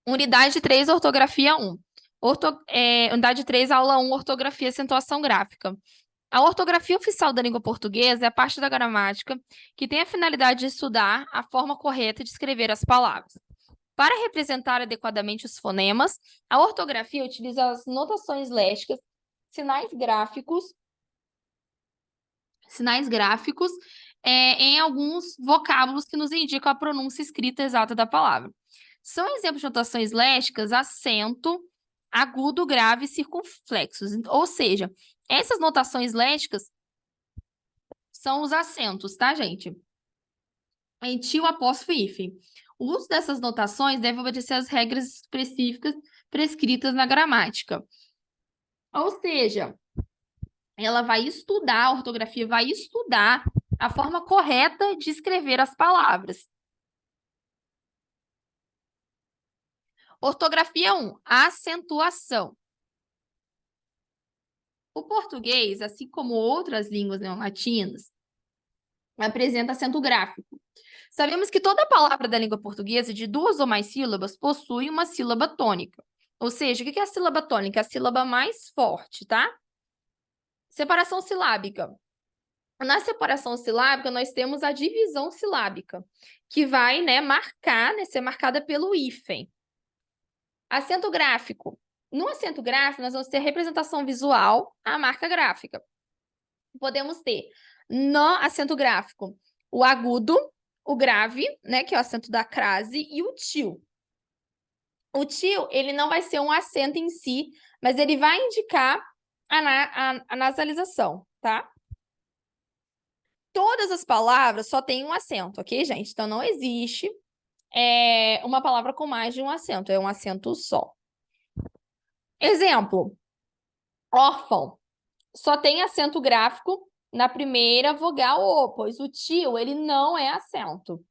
Unidade 3, ortografia 1. Unidade 3, aula 1, ortografia e acentuação gráfica. A ortografia oficial da língua portuguesa é a parte da gramática que tem a finalidade de estudar a forma correta de escrever as palavras. Para representar adequadamente os fonemas, a ortografia utiliza as notações lésicas, sinais gráficos em alguns vocábulos que nos indicam a pronúncia escrita exata da palavra. São exemplos de notações lésicas, acento, agudo, grave e circunflexos. Ou seja, essas notações lésicas são os acentos, tá, gente? Em tio, apóstrofo e hífen. O uso dessas notações deve obedecer às regras específicas prescritas na gramática. Ou seja, ela vai estudar, a ortografia vai estudar a forma correta de escrever as palavras. Ortografia 1, acentuação. O português, assim como outras línguas neolatinas, apresenta acento gráfico. Sabemos que toda palavra da língua portuguesa de 2 ou mais sílabas possui uma sílaba tônica. Ou seja, o que é a sílaba tônica? A sílaba mais forte, tá? Separação silábica. Na separação silábica, nós temos a divisão silábica, que vai, marcar, ser marcada pelo hífen. Acento gráfico. No acento gráfico, nós vamos ter a representação visual, a marca gráfica. Podemos ter, no acento gráfico, o agudo, o grave, que é o acento da crase, e o tio. O tio, ele não vai ser um acento em si, mas ele vai indicar a nasalização, tá? Todas as palavras só têm um acento, ok, gente? Então, não existe uma palavra com mais de um acento, é um acento só. Exemplo, órfão. Só tem acento gráfico na primeira vogal O, pois o tio, ele não é acento.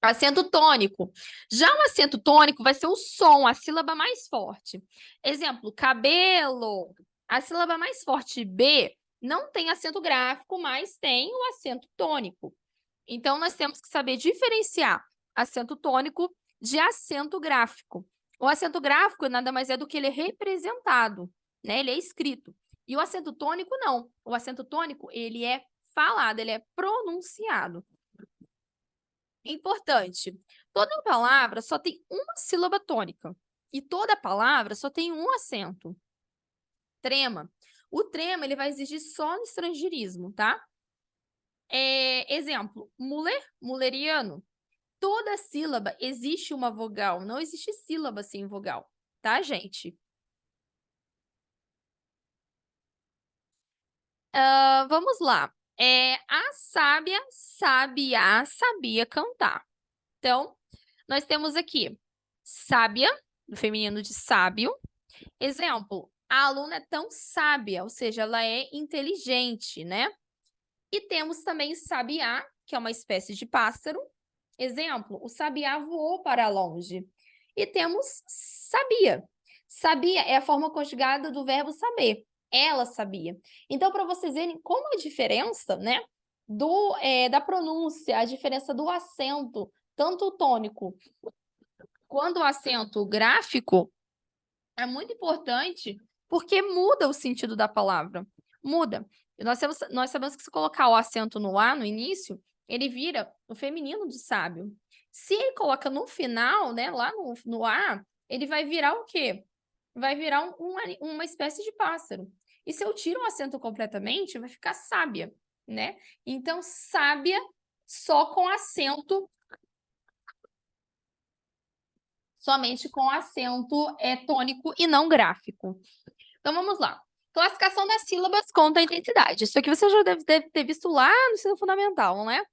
Acento tônico. Já o acento tônico vai ser o som, a sílaba mais forte. Exemplo, cabelo. A sílaba mais forte, B, não tem acento gráfico, mas tem o acento tônico. Então, nós temos que saber diferenciar acento tônico de acento gráfico. O acento gráfico nada mais é do que ele é representado, Ele é escrito. E o acento tônico, não. O acento tônico, ele é falado, ele é pronunciado. Importante, toda palavra só tem uma sílaba tônica e toda palavra só tem um acento. Trema. O trema, ele vai exigir só no estrangeirismo, tá? Exemplo, muller, mulleriano. Toda sílaba existe uma vogal, não existe sílaba sem vogal, tá, gente? Vamos lá. A sábia, sabiá, sabia cantar. Então, nós temos aqui sábia, no feminino de sábio. Exemplo, a aluna é tão sábia, ou seja, ela é inteligente, E temos também sabiá, que é uma espécie de pássaro. Exemplo, o sabiá voou para longe. E temos sabia. Sabia é a forma conjugada do verbo saber. Ela sabia. Então, para vocês verem como a diferença, da pronúncia, a diferença do acento, tanto o tônico quanto o acento gráfico, é muito importante porque muda o sentido da palavra. Muda. Nós sabemos que se colocar o acento no A no início, ele vira o feminino de sábio. Se ele coloca no final, lá no A, ele vai virar o quê? Vai virar uma espécie de pássaro. E se eu tiro o acento completamente, vai ficar sábia, Então, sábia só com acento, somente com acento tônico e não gráfico. Então, vamos lá. Classificação das sílabas conta a intensidade. Isso aqui você já deve ter visto lá no ensino fundamental, não é?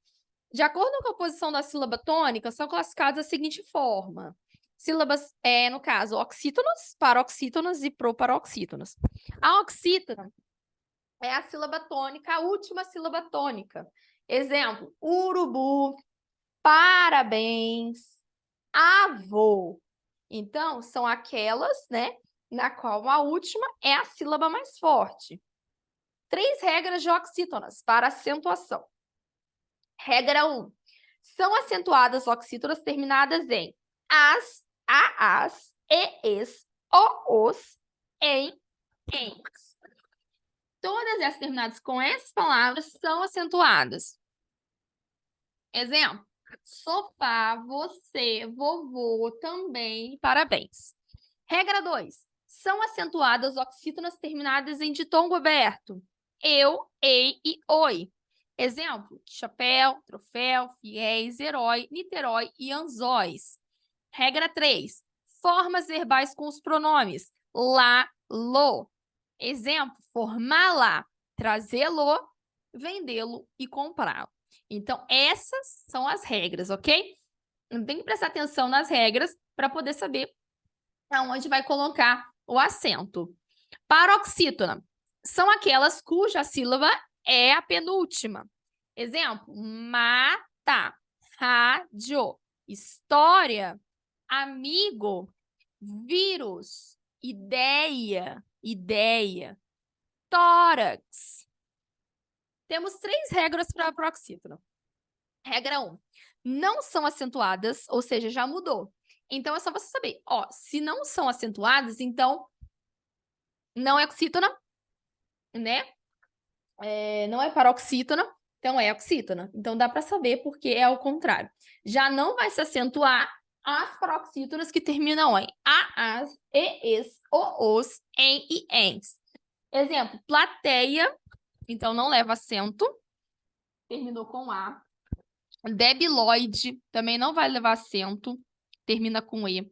De acordo com a posição da sílaba tônica, são classificadas da seguinte forma. Sílabas, no caso, oxítonas, paroxítonas e proparoxítonas. A oxítona é a sílaba tônica, a última sílaba tônica. Exemplo, urubu, parabéns, avô. Então, são aquelas, na qual a última é a sílaba mais forte. 3 regras de oxítonas para acentuação. Regra 1. São acentuadas oxítonas terminadas em as, aas, ees, oos, em, ens. Todas essas terminadas com essas palavras são acentuadas. Exemplo: sofá, você, vovô, também, parabéns. Regra 2. São acentuadas oxítonas terminadas em ditongo aberto. Eu, ei e oi. Exemplo: chapéu, troféu, fiéis, herói, niterói e anzóis. Regra 3. Formas verbais com os pronomes lá, lo. Exemplo: formá-la, trazê-lo, vendê-lo e comprá-lo. Então, essas são as regras, ok? Tem que prestar atenção nas regras para poder saber aonde vai colocar o acento. Paroxítona são aquelas cuja sílaba é a penúltima. Exemplo: mata, rádio, história, amigo, vírus, ideia, tórax. Temos 3 regras para a paroxítona. Regra 1. Não são acentuadas, ou seja, já mudou. Então, é só você saber. Ó, se não são acentuadas, então não é oxítona, né? Não é paroxítona, então é oxítona. Então, dá para saber porque é ao contrário. Já não vai se acentuar as paroxítonas que terminam em a, as, ees, oos, em e ens. Exemplo: plateia, então não leva acento, terminou com a. Debilóide também não vai levar acento, termina com E.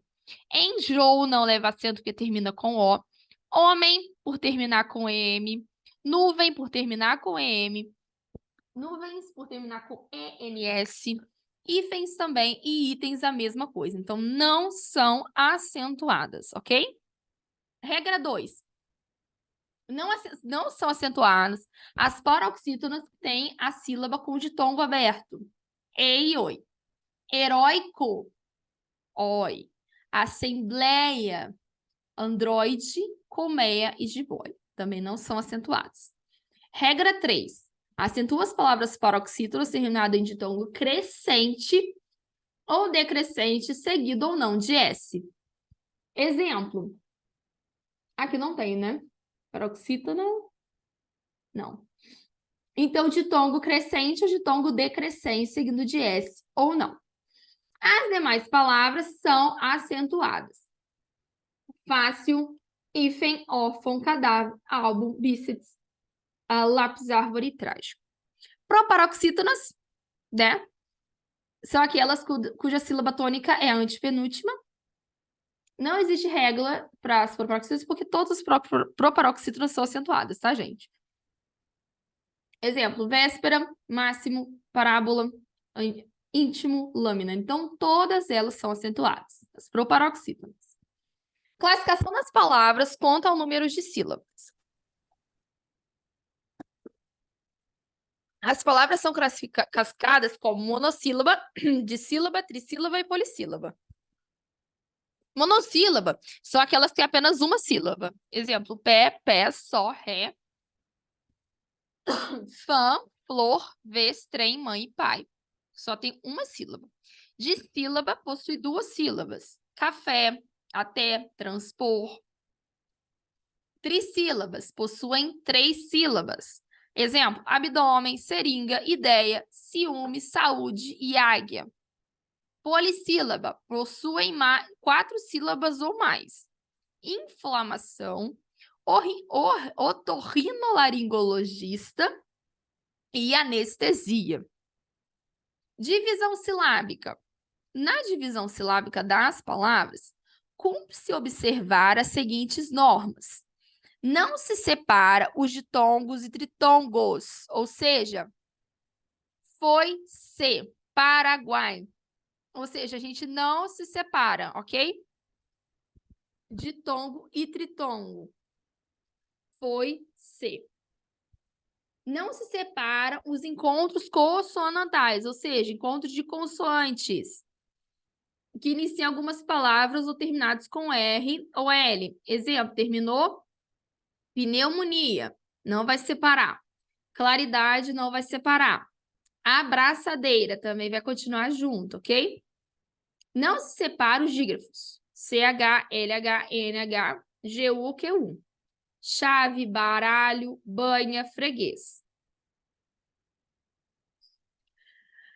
Enjoo não leva acento, porque termina com O. Homem, por terminar com M. Nuvem, por terminar com M. Nuvens, por terminar com ENS. Hífens também, e itens a mesma coisa. Então, não são acentuadas, ok? Regra 2. Não são acentuadas as paroxítonas que têm a sílaba com ditongo aberto. E e oi. Heróico, oi. Assembleia, androide, colmeia e jiboia. Também não são acentuados. Regra 3. Acentua as palavras paroxítonas terminadas em ditongo crescente ou decrescente, seguido ou não de S. Exemplo. Aqui não tem, né? Paroxítona, não. Então, ditongo crescente ou ditongo decrescente, seguido de S ou não. As demais palavras são acentuadas. Fácil, hífen, órfão, cadáver, álbum, bíceps, lápis, árvore e trágico. Proparoxítonas, né? São aquelas cuja sílaba tônica é a antepenúltima. Não existe regra para as proparoxítonas, porque todas as proparoxítonas são acentuadas, tá, gente? Exemplo: véspera, máximo, parábola, íntimo, lâmina. Então, todas elas são acentuadas, as proparoxítonas. Classificação das palavras quanto ao número de sílabas. As palavras são classificadas como monossílaba, dissílaba, trissílaba e polissílaba. Monossílaba são aquelas que têm apenas uma sílaba. Exemplo: pé, pés, só, ré. Fã, flor, vez, trem, mãe e pai. Só tem uma sílaba. Dissílaba possui 2 sílabas. Café, até, transpor. Trissílabas possuem 3 sílabas. Exemplo: abdômen, seringa, ideia, ciúme, saúde e águia. Polissílaba possuem 4 sílabas ou mais. Inflamação, otorrinolaringologista e anestesia. Divisão silábica. Na divisão silábica das palavras, cumpre-se observar as seguintes normas. Não se separa os ditongos e tritongos, ou seja, foi-se, Paraguai. Ou seja, a gente não se separa, ok? Ditongo e tritongo. Foi-se. Não se separam os encontros consonantais, ou seja, encontros de consoantes, que iniciam algumas palavras ou terminados com R ou L. Exemplo: terminou, pneumonia, não vai separar. Claridade, não vai separar. Abraçadeira também vai continuar junto, ok? Não se separa os dígrafos. CH, LH, NH, GU, QU. Chave, baralho, banha, freguês.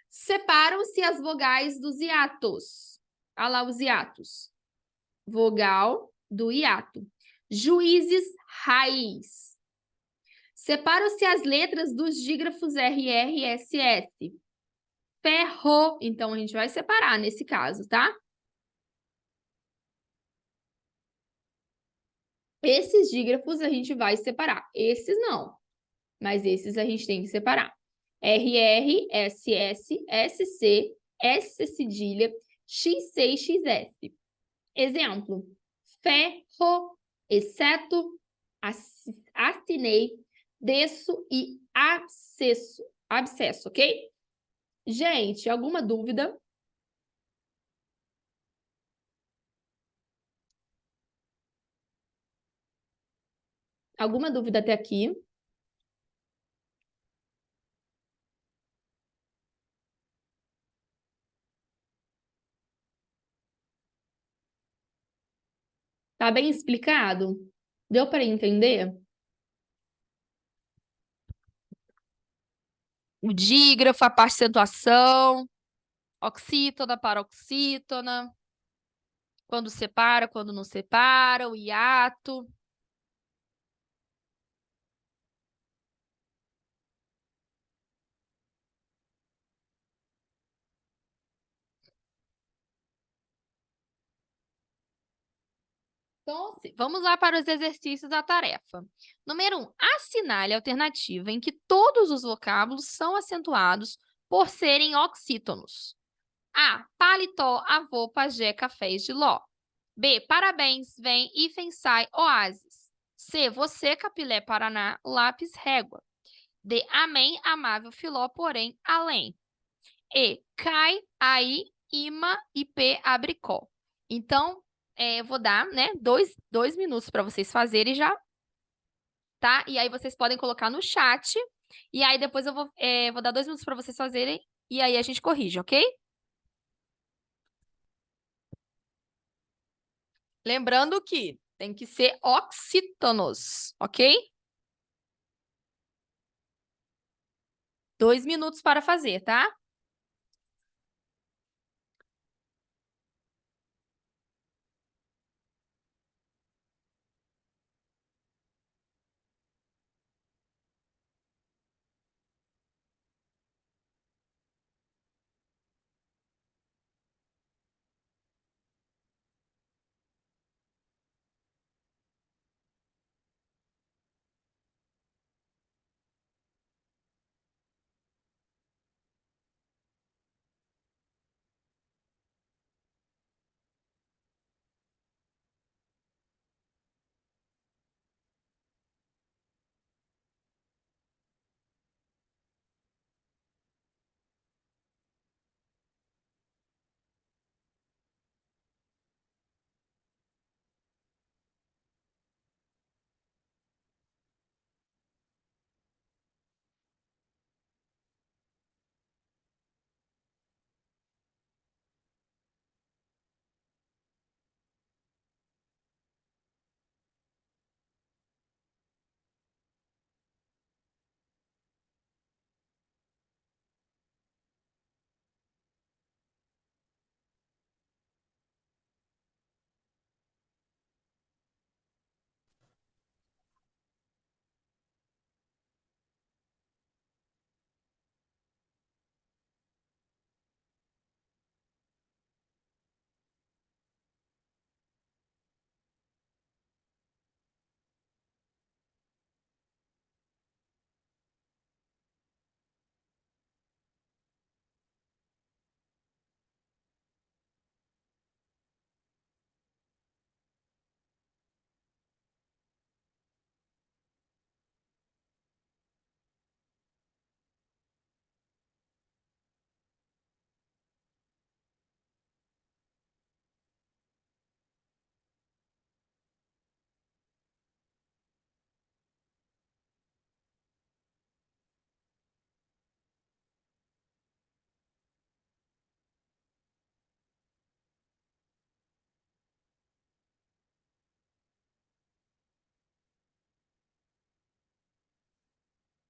Separam-se as vogais dos hiatos. Olha lá os hiatos. Vogal do hiato. Juízes, raiz. Separam-se as letras dos dígrafos RR e SS. Ferro. Então, a gente vai separar nesse caso, tá? Esses dígrafos a gente vai separar. Esses não. Mas esses a gente tem que separar. RR, SS, SC, S cedilha, X6, XS. Exemplo. Ferro, exceto, assinei, desço e abscesso. Abscesso, ok? Gente, alguma dúvida? Alguma dúvida até aqui? Tá bem explicado? Deu para entender? O dígrafo, a parte de acentuação, oxítona, paroxítona, quando separa, quando não separa, o hiato. Então, vamos lá para os exercícios da tarefa. Número 1. Assinale a alternativa em que todos os vocábulos são acentuados por serem oxítonos. A. Paletó, avô, pajé, cafés de ló. B. Parabéns, vem, hífen, sai, oásis. C. Você, capilé, paraná, lápis, régua. D. Amém, amável, filó, porém, além. E. Cai, aí, ima, ipê, abricó. Então, vou dar, né, dois minutos para vocês fazerem já, tá? E aí vocês podem colocar no chat. E aí depois eu vou dar 2 minutos para vocês fazerem. E aí a gente corrige, ok? Lembrando que tem que ser oxítonos, ok? 2 minutos para fazer, tá?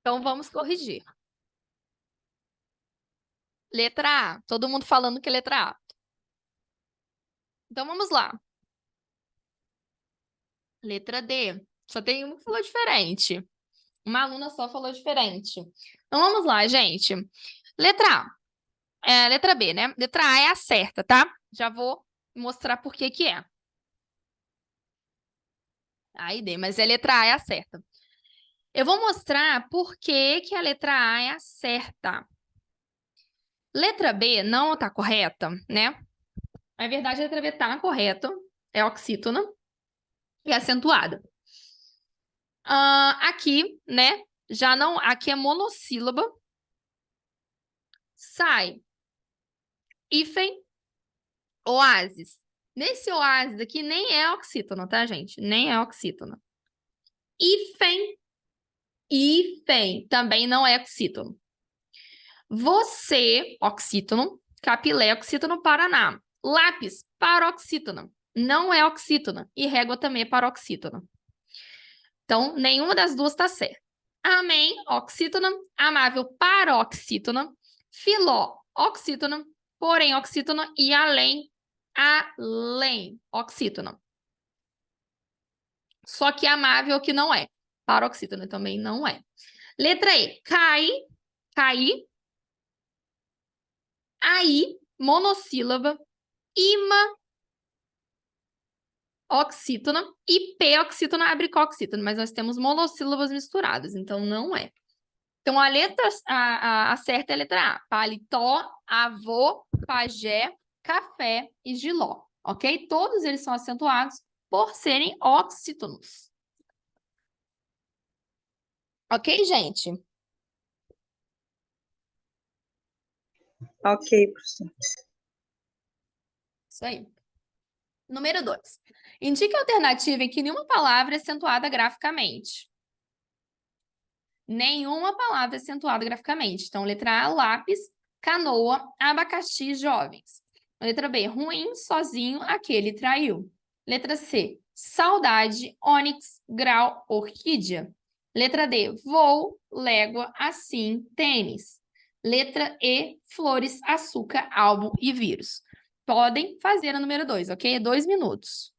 Então, vamos corrigir. Letra A. Todo mundo falando que é letra A. Então, vamos lá. Letra D. Só tem uma que falou diferente. Uma aluna só falou diferente. Então, vamos lá, gente. Letra A. Letra B, né? Letra A é a certa, tá? Já vou mostrar por que que é. Aí, D, mas a letra A é a certa. Eu vou mostrar por que que a letra A é a certa. Letra B não está correta, né? Na verdade, a letra B está correta. É oxítona e acentuada. Aqui, né? Já não... Aqui é monossílaba. Sai. Hífen. Oásis. Nesse oásis aqui nem é oxítona, tá, gente? Nem é oxítona. Hífen. Hífen também não é oxítono. Você, oxítono. Capilé, oxítono, Paraná. Lápis, paroxítona. Não é oxítona. E régua também é paroxítona. Então, nenhuma das duas está certa. Amém, oxítona. Amável, paroxítona. Filó, oxítona. Porém, oxítona. E além, oxítona. Só que amável que não é. Paroxítona também não é. Letra E, cair. Aí, monossílaba. Ima, oxítona. E P, oxítona, abricoxítona. Mas nós temos monossílabas misturadas, então não é. Então, a letra a certa é a letra A. Paletó, avô, pajé, café e giló. Ok? Todos eles são acentuados por serem oxítonos. Ok, gente? Ok, professor. Isso aí. Número 2. Indique a alternativa em que nenhuma palavra é acentuada graficamente. Nenhuma palavra é acentuada graficamente. Então, letra A, lápis, canoa, abacaxi, jovens. Letra B, ruim, sozinho, aquele traiu. Letra C, saudade, ônix, grau, orquídea. Letra D, voo, légua, assim, tênis. Letra E, flores, açúcar, álbum e vírus. Podem fazer a número 2, ok? 2 minutos.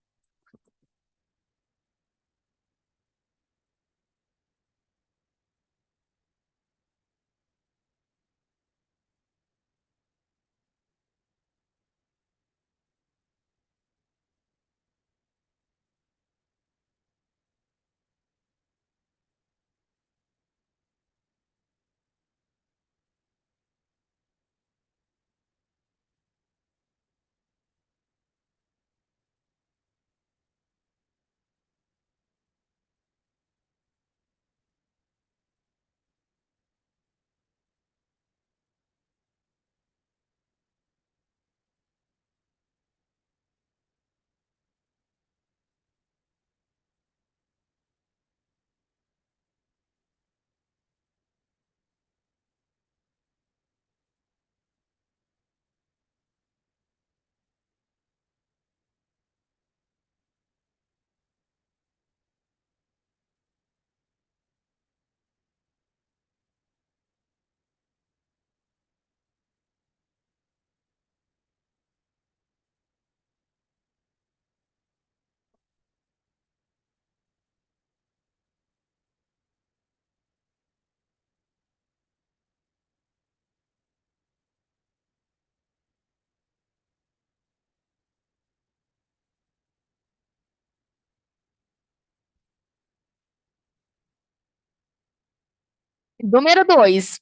Número 2.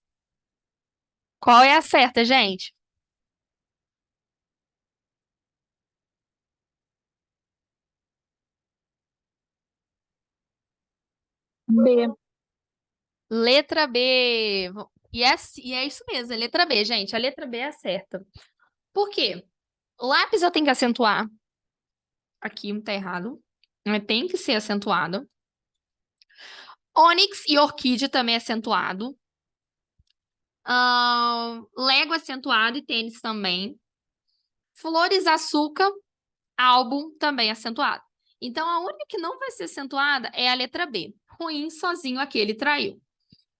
Qual é a certa, gente? B. Letra B. E é isso mesmo, é letra B, gente. A letra B é a certa. Por quê? Lápis eu tenho que acentuar. Aqui tá errado. Mas tem que ser acentuado. Ônix e orquídea também é acentuado. Lego acentuado e tênis também. Flores, açúcar, álbum também acentuado. Então, a única que não vai ser acentuada é a letra B. Ruim, sozinho, aquele traiu.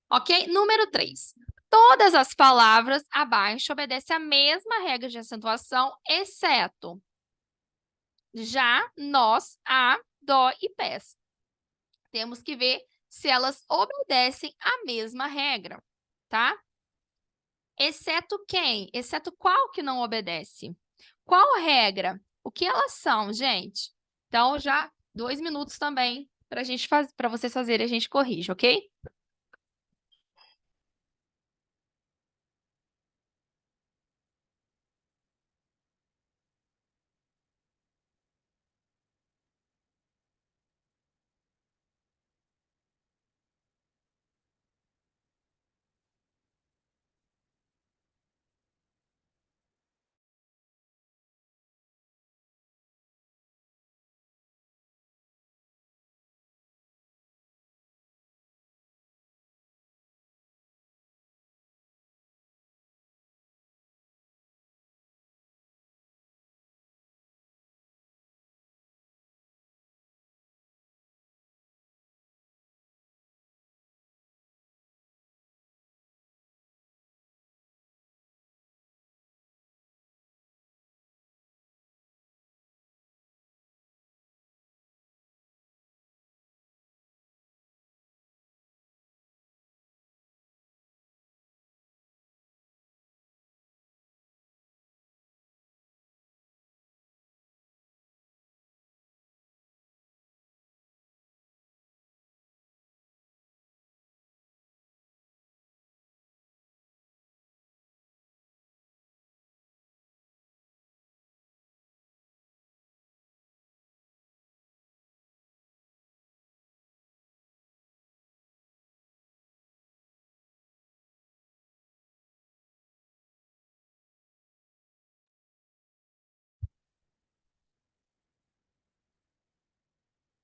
Ok? Número 3. Todas as palavras abaixo obedecem a mesma regra de acentuação, exceto já, nós, a, dó e pés. Temos que ver se elas obedecem a mesma regra, tá? Exceto quem? Exceto qual que não obedece? Qual regra? O que elas são, gente? Então, já 2 minutos também para vocês fazerem, a gente corrige, ok?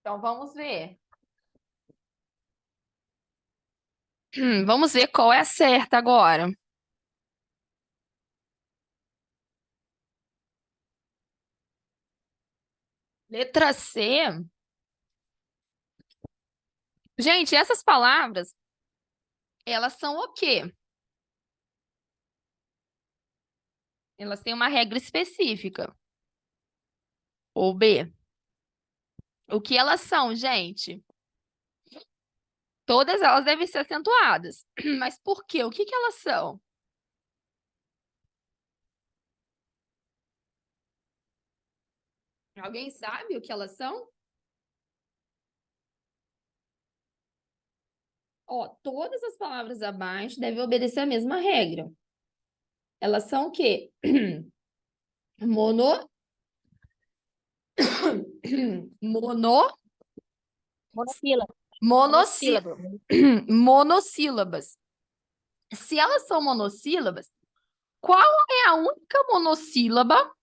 Então, vamos ver. Vamos ver qual é a certa agora. Letra C. Gente, essas palavras, elas são o quê? Elas têm uma regra específica. Ou B. O que elas são, gente? Todas elas devem ser acentuadas. Mas por quê? O que que elas são? Alguém sabe o que elas são? Ó, todas as palavras abaixo devem obedecer a mesma regra. Elas são o quê? Mono... Mono... Monossílabo. Monossi... Monossílabo. Monossílabas. Se elas são monossílabas, qual é a única monossílaba?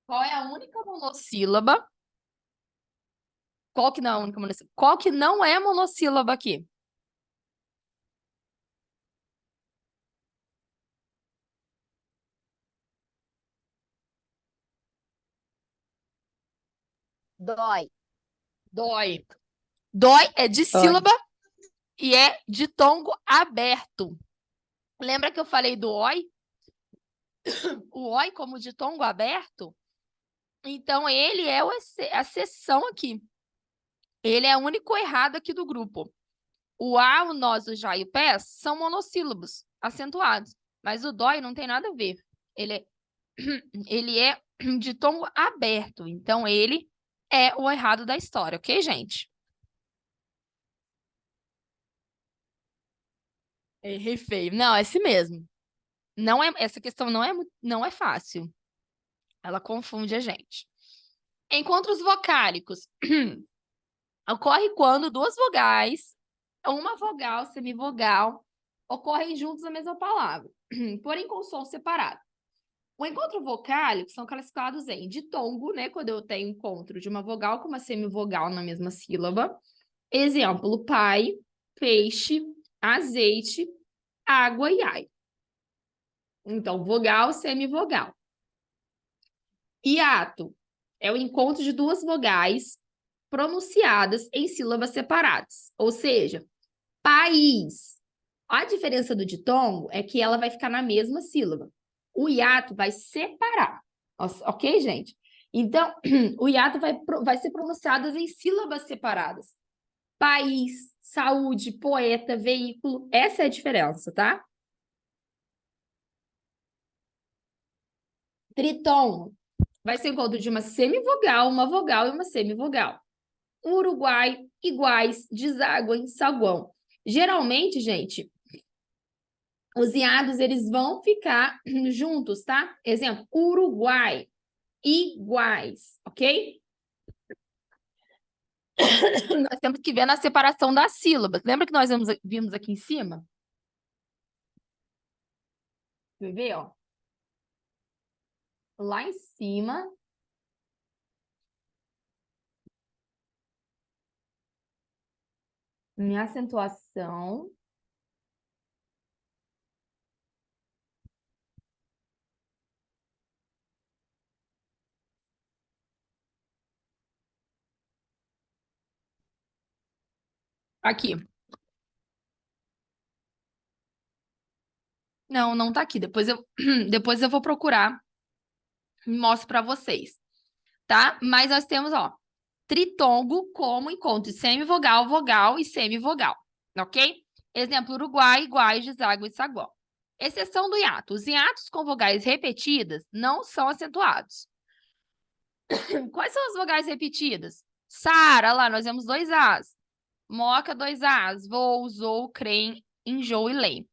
Qual é a única monossílaba? Qual que não é a única monossílaba? Qual que não é monossílaba aqui? Dói. Dói. Dói é de Dói. sílaba e é de tongo aberto. Lembra que eu falei do oi? O oi como de tongo aberto? Então, ele é a exceção aqui. Ele é o único errado aqui do grupo. O a, o nós, o já e o pés são monossílabos, acentuados. Mas o dói não tem nada a ver. Ele é de tongo aberto. Então, ele é o errado da história, ok, gente? Errei feio. Não, é esse mesmo. Não é, essa questão não é fácil. Ela confunde a gente. Encontros vocálicos. Ocorre quando duas vogais, uma vogal, semivogal, ocorrem juntos na mesma palavra, porém com som separado. O encontro vocálico são classificados em ditongo, né? Quando eu tenho encontro de uma vogal com uma semivogal na mesma sílaba. Exemplo, pai, peixe, azeite, água e ai. Então, vogal, semivogal. Hiato é o encontro de duas vogais pronunciadas em sílabas separadas. Ou seja, País. A diferença do ditongo é que ela vai ficar na mesma sílaba. O hiato vai separar. Ok, gente? Então, o hiato vai ser pronunciado em sílabas separadas. País, saúde, poeta, veículo. Essa é a diferença, tá? Tritom vai ser o encontro de uma semivogal, uma vogal e uma semivogal. Uruguai, iguais, deságua, saguão. Geralmente, gente, os iados eles vão ficar juntos, tá? Exemplo, Uruguai, iguais, ok? Nós temos que ver na separação das sílabas. Lembra que nós vimos aqui em cima? Quer ver, ó? Lá em cima. Minha acentuação. Aqui. Não, não tá aqui. Depois eu vou procurar e mostro para vocês, tá? Mas nós temos, ó, tritongo como encontro de semivogal, vogal e semivogal, ok? Exemplo, Uruguai, iguais, deságua e saguão. Exceção do hiato. Os hiatos com vogais repetidas não são acentuados. Quais são as vogais repetidas? Sara, lá, nós vemos 2 As. Moca, 2 As. Vou, zou, crem, enjoo e lei.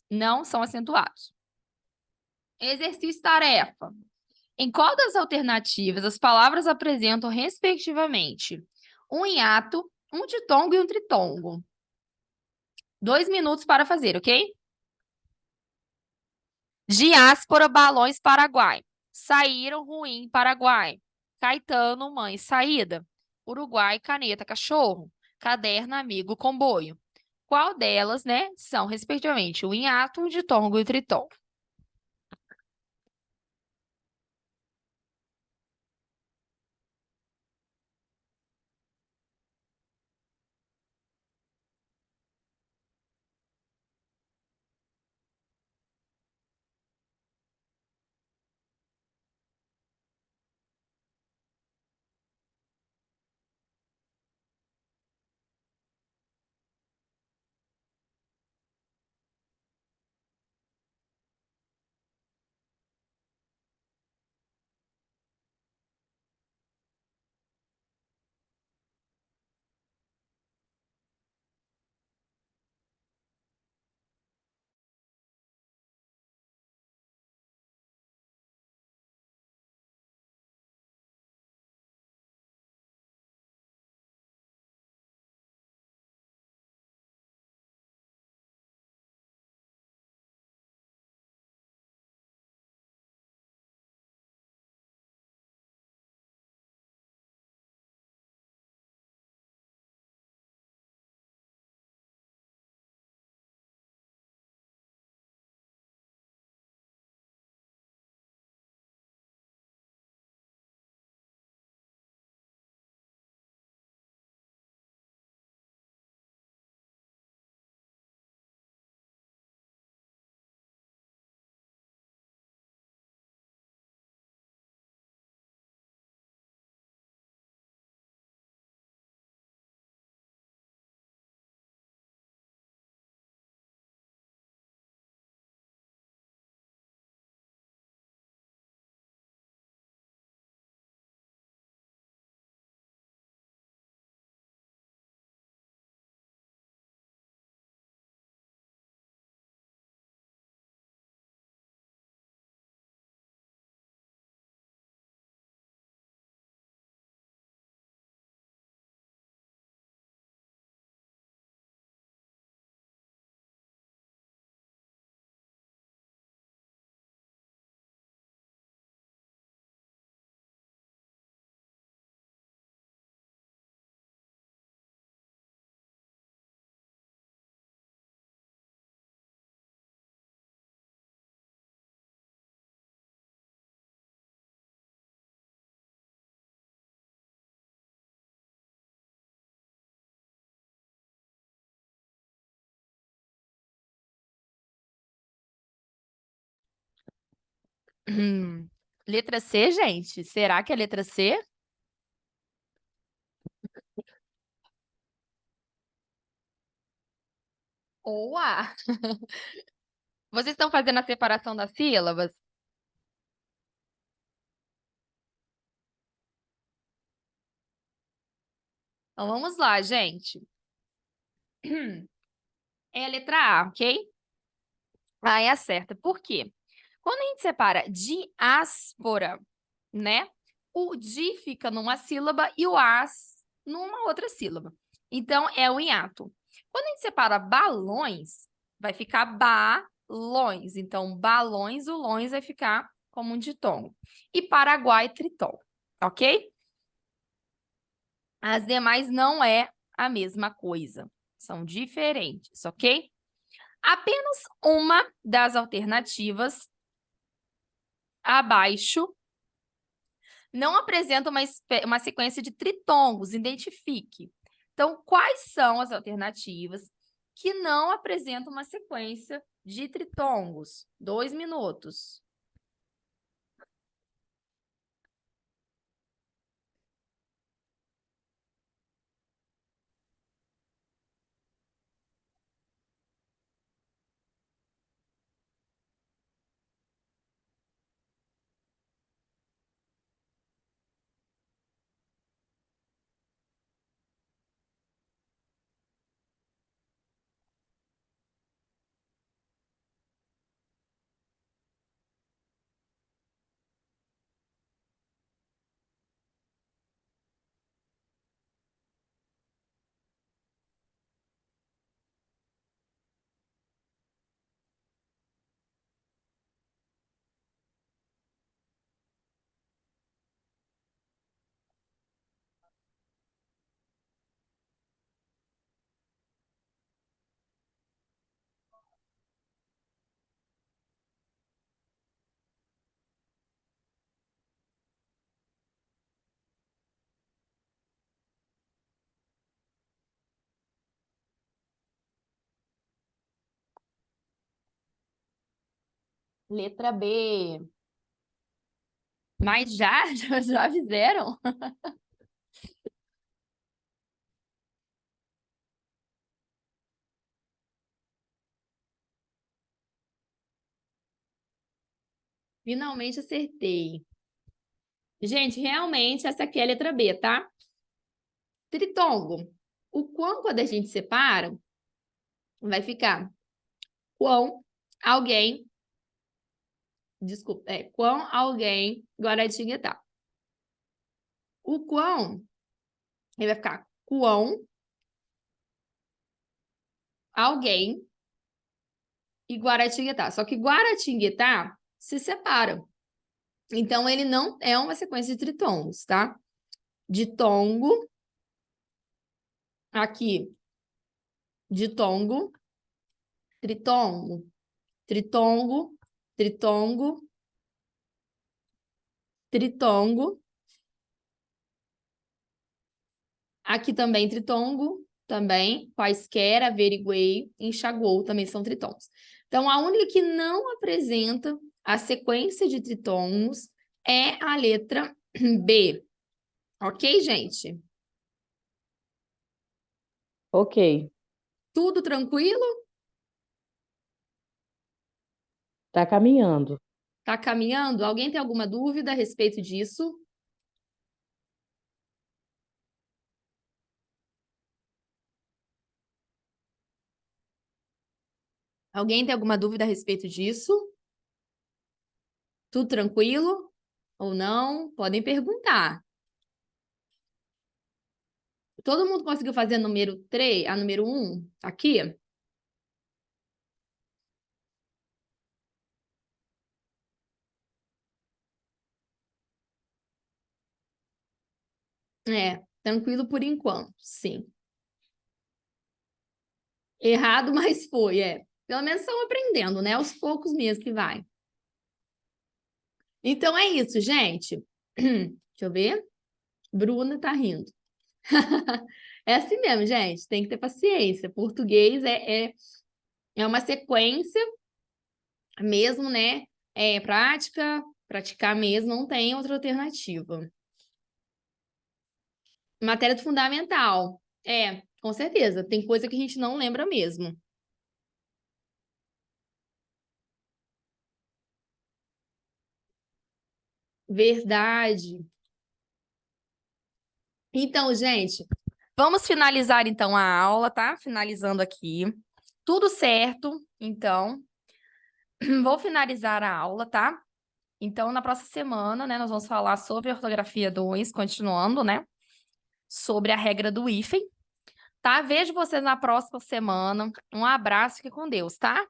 Não são acentuados. Exercício-tarefa. Em qual das alternativas as palavras apresentam, respectivamente, um hiato, um ditongo e um tritongo? 2 minutos para fazer, ok? Diáspora, balões, Paraguai. Saíram, ruim, Paraguai. Caetano, mãe, saída. Uruguai, caneta, cachorro. Caderno, amigo, comboio. Qual delas, né, são, respectivamente, o hiato, o ditongo e o tritongo? Letra C, gente? Será que é letra C? Ou A? Vocês estão fazendo a separação das sílabas? Então, vamos lá, gente. É a letra A, ok? A é a certa. Por quê? Quando a gente separa diáspora, né? O di fica numa sílaba e o as numa outra sílaba. Então, é o hiato. Quando a gente separa balões, vai ficar balões. Então, balões, o lões vai ficar como um ditongo. E Paraguai, tritongo, ok? As demais não é a mesma coisa. São diferentes, ok? Apenas uma das alternativas abaixo não apresenta uma sequência de tritongos, identifique. Então, quais são as alternativas que não apresentam uma sequência de tritongos? 2 minutos. Letra B. Mas já fizeram? Finalmente acertei. Gente, realmente essa aqui é a letra B, tá? Tritongo. O quão, quando a gente separa, vai ficar quão alguém, desculpa, quão alguém Guaratinguetá. O quão, ele vai ficar quão alguém e Guaratinguetá. Só que Guaratinguetá se separam. Então, ele não é uma sequência de tritongos, tá? Ditongo, aqui, ditongo, tritongo, tritongo, tritongo, tritongo. Aqui também tritongo, também, quaisquer, averiguei, enxaguou, também são tritongos. Então, a única que não apresenta a sequência de tritongos é a letra B. Ok, gente? Ok, Tudo tranquilo? tá caminhando. Tá caminhando? Alguém tem alguma dúvida a respeito disso? Alguém tem alguma dúvida a respeito disso? Tudo tranquilo? Ou não? Podem perguntar. Todo mundo conseguiu fazer a número 3, a número 1 aqui? Tranquilo por enquanto, sim. Errado, mas foi, Pelo menos estão aprendendo, né? Aos poucos mesmo que vai. Então é isso, gente. Deixa eu ver. Bruna tá rindo. É assim mesmo, gente. Tem que ter paciência. Português é uma sequência mesmo, né? É prática, Praticar mesmo, não tem outra alternativa. Matéria do fundamental. Com certeza. Tem coisa que a gente não lembra mesmo. Verdade. Então, gente, vamos finalizar então a aula, tá? Finalizando aqui. Tudo certo, então. Vou finalizar a aula, tá? Então, na próxima semana, né, nós vamos falar sobre a ortografia 2, continuando, né? Sobre a regra do hífen, tá? Vejo vocês na próxima semana. Um abraço, fique com Deus, tá?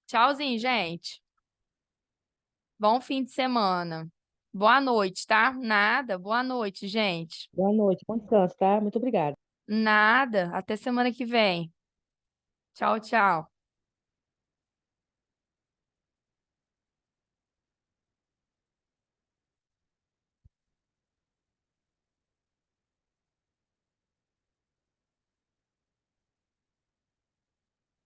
Tchauzinho, gente. Bom fim de semana. Boa noite, tá? Nada. Boa noite, gente. Boa noite, bom descanso, tá? Muito obrigada. Nada. Até semana que vem. Tchau, tchau.